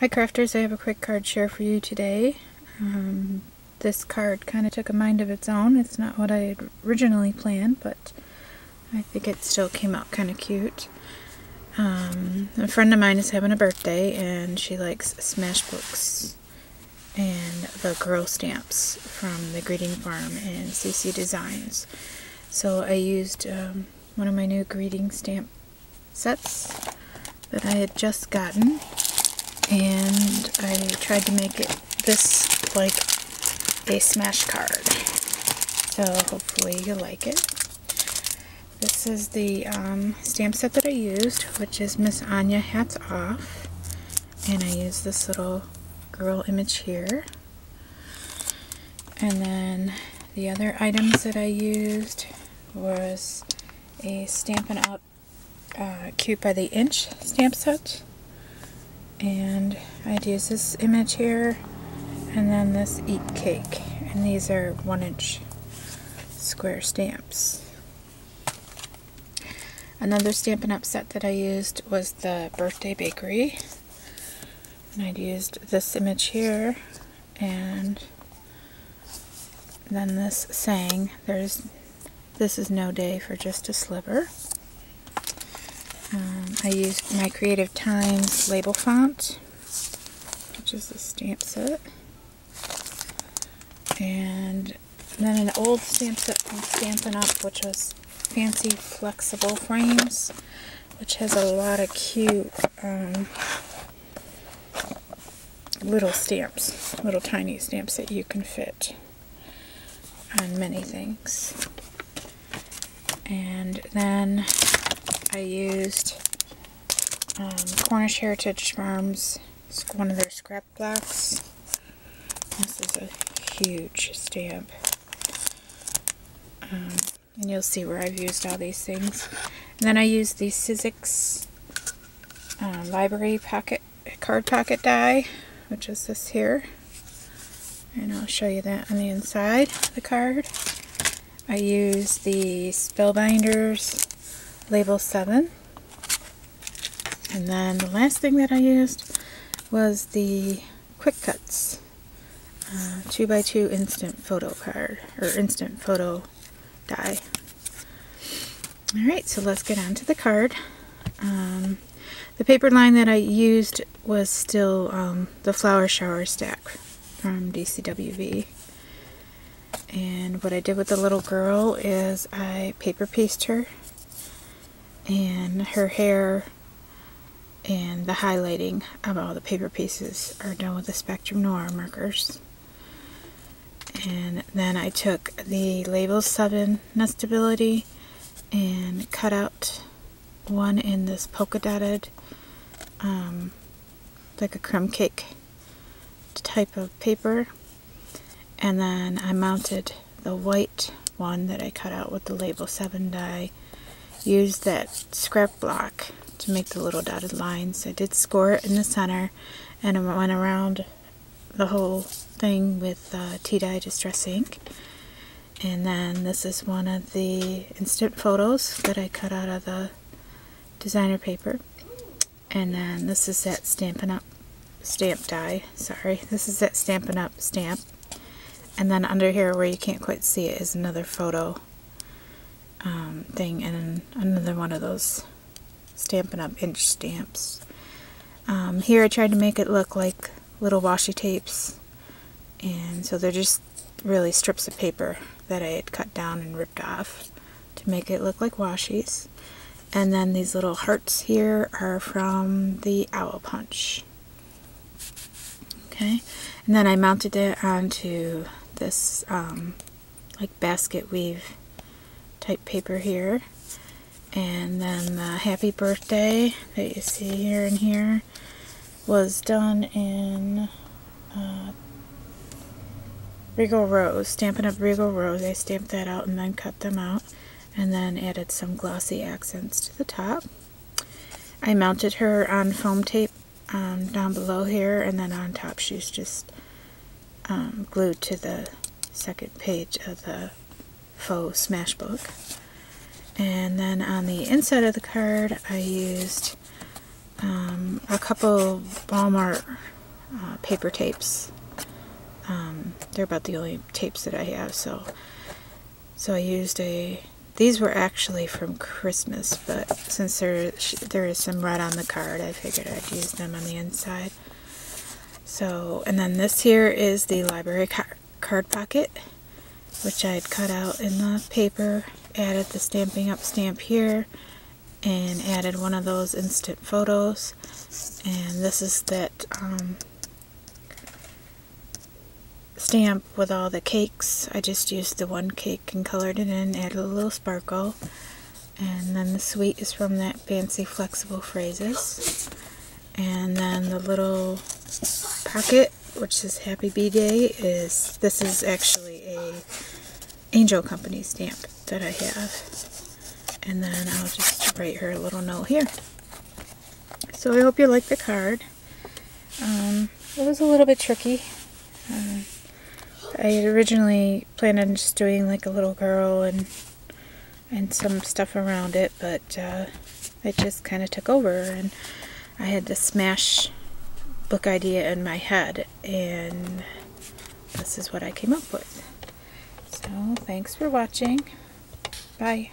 Hi crafters, I have a quick card share for you today. This card kind of took a mind of its own. It's not what I had originally planned, but I think it still came out kind of cute. A friend of mine is having a birthday and she likes smash books and the girl stamps from the greeting farm and CC Designs. So I used one of my new greeting stamp sets that I had just gotten, and I tried to make it this like a smash card. So hopefully you'll like it. This is the stamp set that I used, which is Miss Anya Hats Off, and I used this little girl image here. And then the other items that I used was a Stampin' Up! Cute by the Inch stamp set, and I'd use this image here, and then this Eat Cake, and these are 1-inch square stamps. Another Stampin' Up! Set that I used was the Birthday Bakery, and I'd used this image here, and then this saying, "This is no day for just a sliver." I used my Creative Times label font, which is the stamp set, and then an old stamp set from Stampin' Up!, which was Fancy Flexible Frames, which has a lot of cute little stamps, little tiny stamps that you can fit on many things. And then I used Cornish Heritage Farms, one of their scrap blocks. This is a huge stamp. And you'll see where I've used all these things. And then I used the Sizzix library card pocket die, which is this here. And I'll show you that on the inside of the card. I used the Spellbinders Label 7. And then the last thing that I used was the Quick Cuts 2x2 instant photo card, or instant photo die. Alright, so let's get on to the card. The paper line that I used was still the Flower Shower stack from DCWV. And what I did with the little girl is I paper pieced her, and her hair and the highlighting of all the paper pieces are done with the Spectrum Noir markers. And then I took the Label 7 Nestability and cut out one in this polka dotted, like a crumb cake type of paper. And then I mounted the white one that I cut out with the Label 7 die. Used that scrap block to make the little dotted lines. I did score it in the center, and I went around the whole thing with T-dye Distress ink. And then this is one of the instant photos that I cut out of the designer paper. And then this is that Stampin' Up! Stamp die. Sorry, this is that Stampin' Up! Stamp. And then under here where you can't quite see it is another photo thing, and another one of those Stampin' Up! Inch stamps. Here I tried to make it look like little washi tapes, and so they're just really strips of paper that I had cut down and ripped off to make it look like washies. And then these little hearts here are from the Owl Punch. Okay, and then I mounted it onto this like basket weave type paper here. And then the Happy Birthday that you see here and here was done in Regal Rose, Stampin' Up! Regal Rose. I stamped that out and then cut them out, and then added some glossy accents to the top. I mounted her on foam tape down below here, and then on top she's just glued to the second page of the faux smash book. And then on the inside of the card I used a couple Walmart paper tapes. They're about the only tapes that I have, so I used these were actually from Christmas, but since there is some red on the card, I figured I'd use them on the inside. So, and then this here is the library card pocket, which I had cut out in the paper, added the Stamping Up stamp here, and added one of those instant photos. And this is that stamp with all the cakes. I just used the one cake and colored it in, added a little sparkle. And then the sweet is from that Fancy Flexible Phrases. And then the little pocket, which says Happy B-Day, this is actually a Angel Company stamp that I have. And then I'll just write her a little note here. So I hope you like the card. It was a little bit tricky. I had originally planned on just doing like a little girl and some stuff around it, but it just kind of took over, and I had this smash book idea in my head, and this is what I came up with. So thanks for watching. Bye.